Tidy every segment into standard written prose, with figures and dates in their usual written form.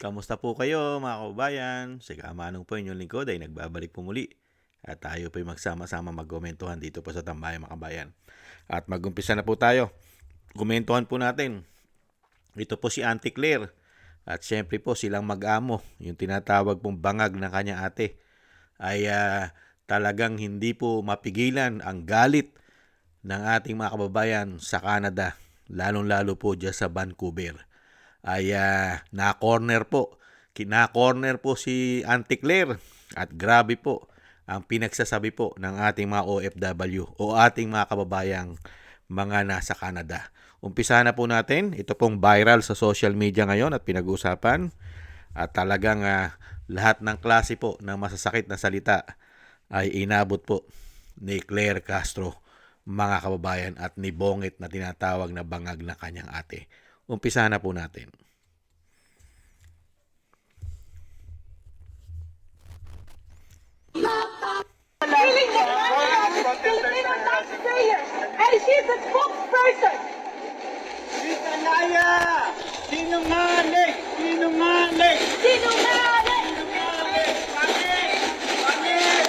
Kamusta po kayo mga kababayan? Si Kamanong po inyong lingkod ay nagbabalik po muli. At tayo po ay magsama-sama magkomentuhan dito po sa Tambayan mga kabayan. At magumpisa na po tayo. Komentuhan po natin. Ito po si Auntie Claire. At syempre po silang mag-amo, yung tinatawag pong bangag ng kanyang ate, ay talagang hindi po mapigilan ang galit ng ating mga kababayan sa Canada. Lalong-lalo po dyan sa Vancouver. Ay na-corner po. Kina-corner po si Auntie Claire. At grabe po ang pinagsasabi po ng ating mga OFW o ating mga kababayang mga nasa Canada. Umpisa na po natin. Ito pong viral sa social media ngayon at pinag-uusapan. At talagang lahat ng klase po ng masasakit na salita ay inabot po ni Claire Castro, mga kababayan, at ni Bongit na tinatawag na bangag na kanyang ate. Umpisa na po natin. Feeling the Filipino taxpayers, and she's a spokesperson. She's a liar! Sinungaling! Sinungaling! Sinungaling! Sinungaling! Pangit! Pangit!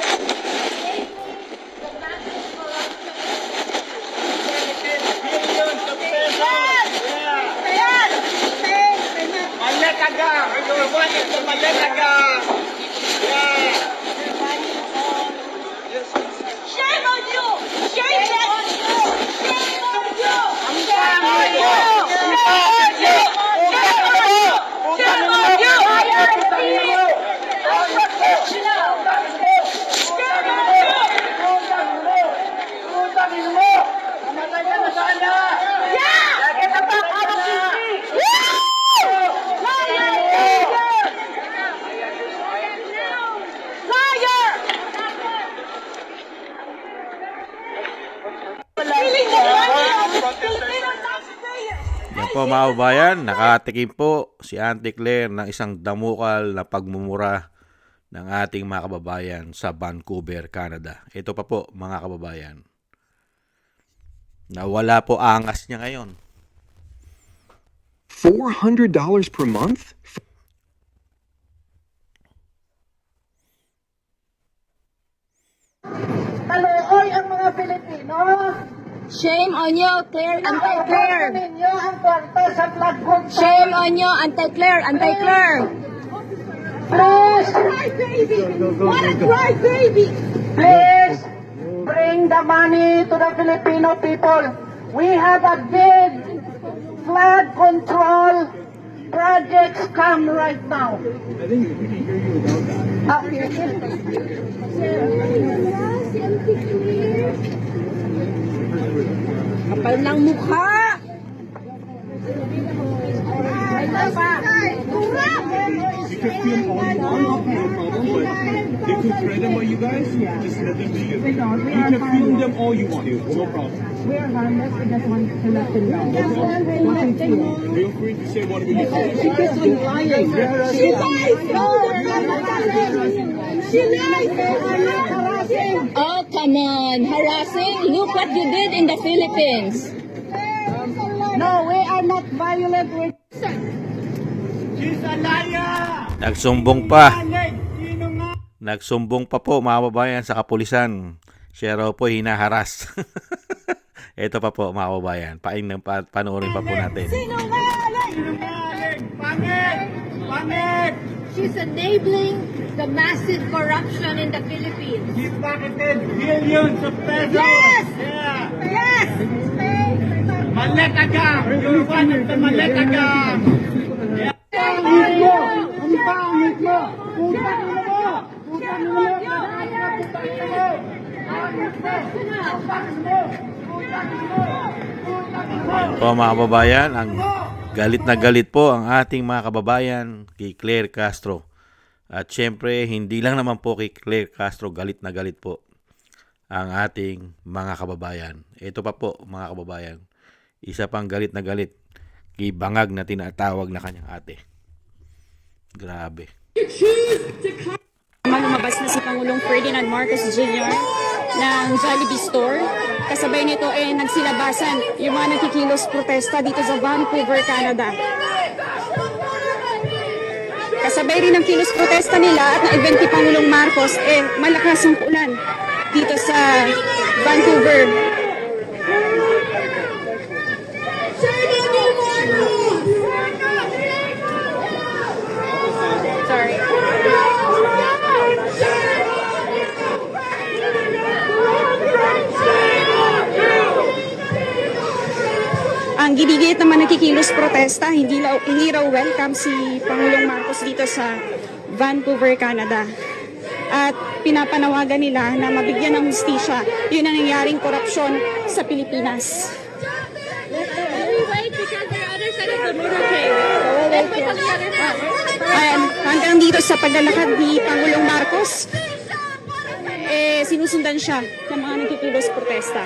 Billions of pesos! Yeah! Ayan! Maletaga! You're one of the Maletaga! Yeah! Shame on you! Shame on you! Shame on you! Ang Shame on dami you! mo! Shame on you! Shame on you! Shame on you! Unprofessional! Shame on you! Utangin mo! Namatay ka na sana! Yeah! Get the fuck out of this Woo! Liar! Liar! Liar! Stealing the money of Filipino taxpayers! Yan po mga kababayan, nakatikim po si Auntie Claire ng isang damukal na pagmumura ng ating mga kababayan sa Vancouver, Canada. Ito pa po mga kababayan. Nawala po angas niya ngayon. $400 per month? Taluoy ang mga Pilipino. Shame on you, Claire, anti-Claire. Ninyo ang kwarta sa flood control. Shame on you, anti-Claire, anti-Claire. Please, what a cry baby. Please, bring the money to the Filipino people. We have a big flood control projects come right now. Kapal ng mukha. You can film all you want, no problem, but they could threaten by you guys, just let them do it. You can film them all you want, no problem. We are harmless, we just want to let them know. What we feel. Feel free to say whatever you want. She lies! She lies! Oh, come on. Harassing? Look what you did in the Philippines. No, we are not violent. She's a liar! Nagsumbong pa. Sinungaling! Sinungaling! Nagsumbong pa po mga kababayan sa kapulisan. Siya raw po hinaharas. Ito pa po mga kababayan. Panoorin pa po natin. Sinungaling! Pangit! Pangit! She's enabling the massive corruption in the Philippines. She's pocketed billions of pesos! Yes! Yeah! Yes! Maletaga! You're one of the Maletaga! Pangit mo! Ang pangit mo! Putang ina mo! Putang ina mo! Putang ina mo! Yan po mga kababayan, ang galit na galit po ang ating mga kababayan kay Claire Castro. At syempre, hindi lang naman po kay Claire Castro galit na galit po ang ating mga kababayan. Ito pa po mga kababayan, isa pang galit na galit kay bangag na tinatawag na kanyang ate. Grabe. Lumabas na si Pangulong Ferdinand Marcos Jr. ng Jollibee Store. Kasabay nito nagsilabasan yung mga nagkikilos protesta dito sa Vancouver, Canada. kasabay rin ng kilos protesta nila at na-event ni Pangulong Marcos, malakas ang ulan dito sa Vancouver. Sorry. Ang ginigit naman nakikilos protesta, hindi raw welcome si Pangulong Marcos dito sa Vancouver, Canada. At pinapanawagan nila na mabigyan ng hustisya yun ang nangyaring korupsyon sa Pilipinas. Ayan, hanggang dito sa paglalakad ni Pangulong Marcos, sinusundan siya ng mga nakikilos protesta.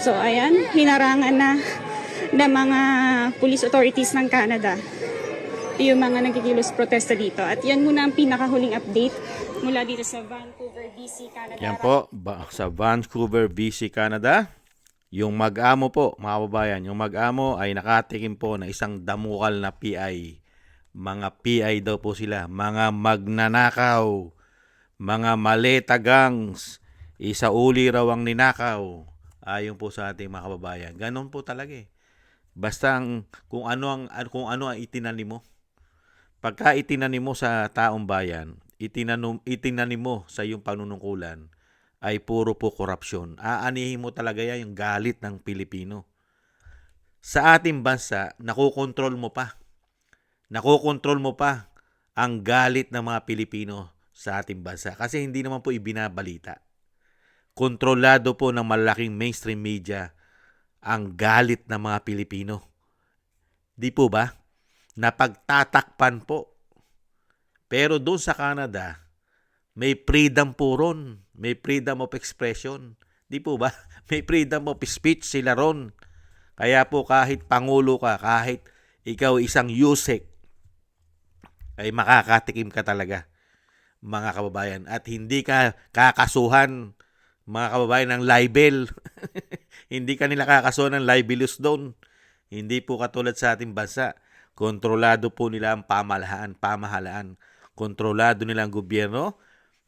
So ayan, hinarangan na ng mga police authorities ng Canada yung mga nagkikilos protesta dito. At yan muna ang pinakahuling update mula dito sa Vancouver, BC, Canada. Yan po, sa Vancouver, BC, Canada. Yung mag-amo po, mga kababayan, yung mag-amo ay nakatikim po na isang damukal na PI. Mga PI daw po sila, mga magnanakaw, mga maleta gangs, isa uli raw ang ninakaw. Ayon po sa ating mga kababayan. Ganon po talaga eh. Basta kung ano ang itinanim mo. Pagka itinanim mo sa taong bayan, itinanim mo sa iyong panunungkulan, ay puro po korupsyon. Aanihin mo talaga yan yung galit ng Pilipino. Sa ating bansa, nakokontrol mo pa. Nakokontrol mo pa ang galit ng mga Pilipino sa ating bansa. Kasi hindi naman po ibinabalita. Kontrolado po ng malaking mainstream media ang galit ng mga Pilipino. Di po ba? Napagtatakpan po. Pero doon sa Canada, may freedom po ron. May freedom of expression. Di po ba? May freedom of speech sila ron. Kaya po kahit pangulo ka, kahit ikaw isang yusek, ay makakatikim ka talaga, mga kababayan. At hindi ka kakasuhan, mga kababayan, ng libel. Hindi ka nila kakasuhan ng libelous doon. Hindi po katulad sa ating bansa. Kontrolado po nila ang pamahalaan. Kontrolado nila ang gobyerno.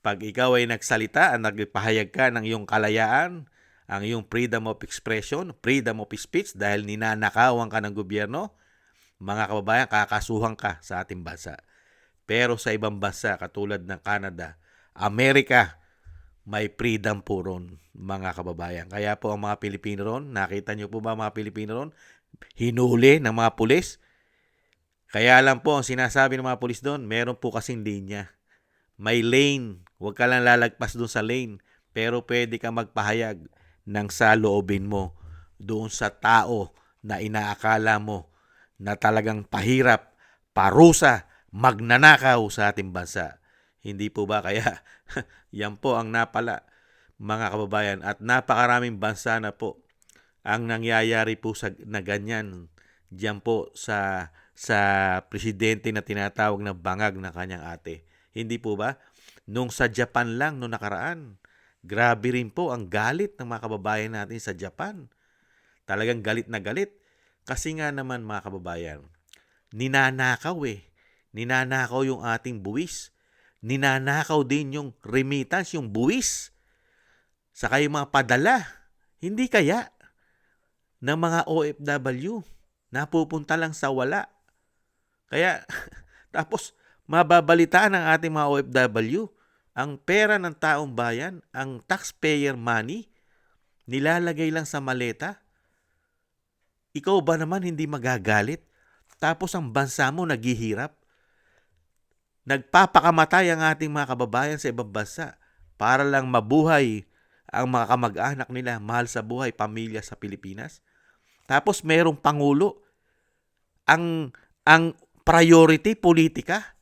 Pag ikaw ay nagsalita at nagpahayag ka ng iyong kalayaan, ang iyong freedom of expression, freedom of speech, dahil ninanakawan ka ng gobyerno, mga kababayan, kakasuhan ka sa ating bansa. Pero sa ibang bansa, katulad ng Canada, Amerika, may freedom po ron, mga kababayan. Kaya po ang mga Pilipino ron, nakita nyo po ba mga Pilipino ron, hinuli ng mga pulis. Kaya lang po, ang sinasabi ng mga pulis doon, meron po kasing linya. May lane, huwag ka lang lalagpas doon sa lane, pero pwede ka magpahayag ng saloobin mo doon sa tao na inaakala mo na talagang pahirap, parusa, magnanakaw sa ating bansa. Hindi po ba? Kaya yan po ang napala, mga kababayan. At napakaraming bansa na po ang nangyayari po na ganyan. Diyan po sa presidente na tinatawag na bangag ng kanyang ate. Hindi po ba? Nung sa Japan lang, nung nakaraan, grabe rin po ang galit ng mga kababayan natin sa Japan. Talagang galit na galit. Kasi nga naman, mga kababayan, ninanakaw eh. Ninanakaw yung ating buwis. Ninanakaw din yung remittance, yung buwis. Saka yung mga padala. Hindi kaya ng mga OFW napupunta lang sa wala. Kaya, tapos, mababalitaan ng ating mga OFW, ang pera ng taong bayan, ang taxpayer money, nilalagay lang sa maleta. Ikaw ba naman hindi magagalit? Tapos ang bansa mo naghihirap. Nagpapakamatay ang ating mga kababayan sa ibang bansa para lang mabuhay ang mga kamag-anak nila, mahal sa buhay, pamilya sa Pilipinas. Tapos merong pangulo. Ang priority, politika.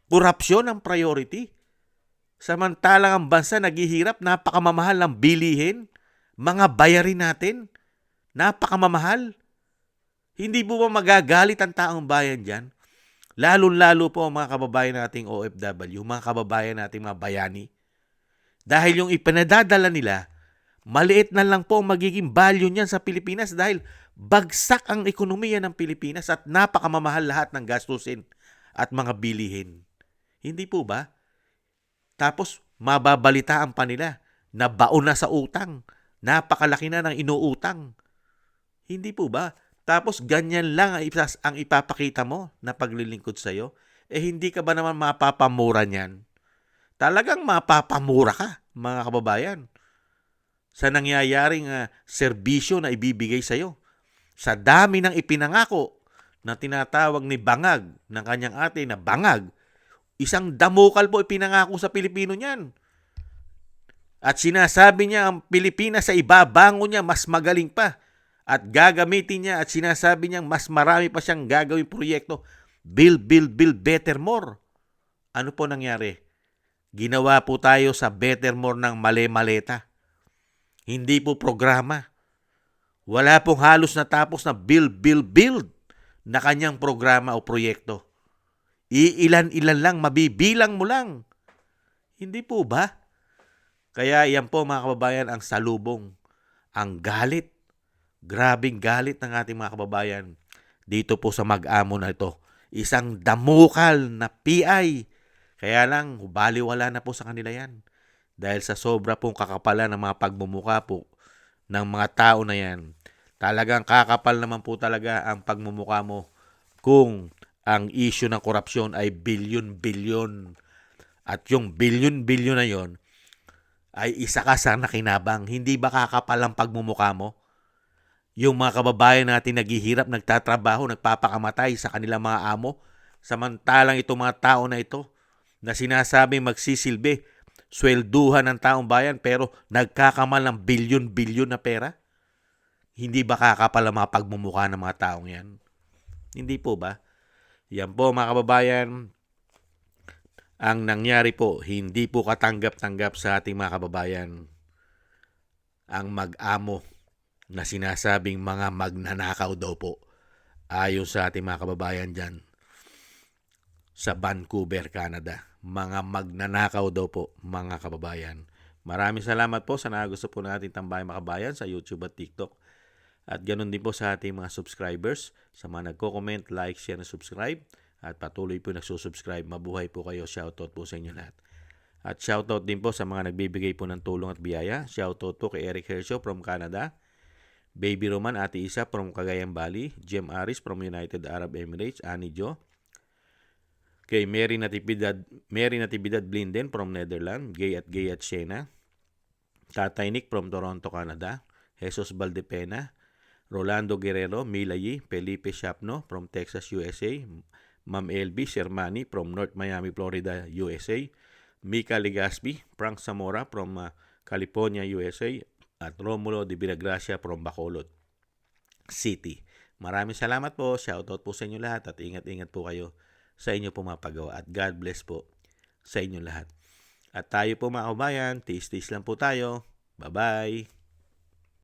Korupsyon ang priority. Samantalang ang bansa naghihirap, napakamamahal ng bilihin, mga bayarin natin, napakamamahal. Hindi po ba magagalit ang taong bayan dyan? Lalo-lalo po ang mga kababayan nating OFW, mga kababayan nating mga bayani. Dahil yung ipinadadala nila, maliit na lang po ang magiging value niyan sa Pilipinas dahil Bagsak ang ekonomiya ng Pilipinas at napakamamahal lahat ng gastusin at mga bilihin. Hindi po ba? Tapos mababalitaan pa nila na baon na sa utang. Napakalaki na ng inuutang. Hindi po ba? Tapos ganyan lang ang ipapakita mo na paglilingkod sa'yo. Hindi ka ba naman mapapamura niyan? Talagang mapapamura ka, mga kababayan, sa nangyayaring serbisyo na ibibigay sa'yo. Sa dami ng ipinangako na tinatawag ni Bangag, ng kanyang ate na Bangag, isang damukal po ipinangako sa Pilipino niyan. At sinasabi niya ang Pilipinas sa ibabango niya mas magaling pa. At gagamitin niya at sinasabi niya mas marami pa siyang gagawing proyekto. Build better more. Ano po nangyari? Ginawa po tayo sa better more ng male-maleta. Hindi po programa. Wala pong halos natapos na build na kanyang programa o proyekto. Iilan-ilan lang, mabibilang mo lang. Hindi po ba? Kaya yan po mga kababayan ang salubong. Ang galit. Grabing galit ng ating mga kababayan dito po sa mag-amo na ito. Isang damukal na PI. Kaya lang, baliwala na po sa kanila yan. Dahil sa sobra pong kakapalan ng mga pagmumuka po ng mga tao na yan. Talagang kakapal naman po talaga ang pagmumukha mo kung ang issue ng korupsyon ay bilyon-bilyon. At yung bilyon-bilyon na yon ay isa ka sa nakinabang. Hindi ba kakapal ang pagmumukha mo? Yung mga kababayan natin naghihirap, nagtatrabaho, nagpapakamatay sa kanilang mga amo. Samantalang itong mga tao na ito na sinasabing magsisilbi, swelduhan ng taong bayan pero nagkakamal ng bilyon-bilyon na pera. Hindi ba kakapal ang mga pagmumukha ng mga taong yan? Hindi po ba? Yan po mga kababayan, ang nangyari po, hindi po katanggap-tanggap sa ating mga kababayan ang mag-amo na sinasabing mga magnanakaw daw po ayon sa ating mga kababayan dyan sa Vancouver, Canada. Mga magnanakaw daw po, mga kababayan. Maraming salamat po sa nagusto po natin Tambayang Makabayan sa YouTube at TikTok. At ganoon din po sa ating mga subscribers, sa mga nagko-comment, like, share, na subscribe. At patuloy po nagsusubscribe. Mabuhay po kayo. Shoutout po sa inyo lahat. At shoutout din po sa mga nagbibigay po ng tulong at biyaya. Shoutout po kay Eric Hercio from Canada. Baby Roman, Ate Isa from Cagayan Valley. Jem Aris from United Arab Emirates. Ani Jo. Kay Mary Natividad Blinden from Netherlands. Gay at Shena. Tatay Nick from Toronto, Canada. Jesus Valdepena. Rolando Guerrero, Milayi, Felipe Shapno from Texas, USA. Ma'am LB Shermani from North Miami, Florida, USA. Mika Legaspi, Frank Zamora from California, USA. At Romulo de Villagracia from Bacolod City. Maraming salamat po. Shoutout po sa inyo lahat at ingat-ingat po kayo sa inyo po mapagawa. At God bless po sa inyo lahat. At tayo po mga kabayan, tiis-tiis lang po tayo. Bye-bye!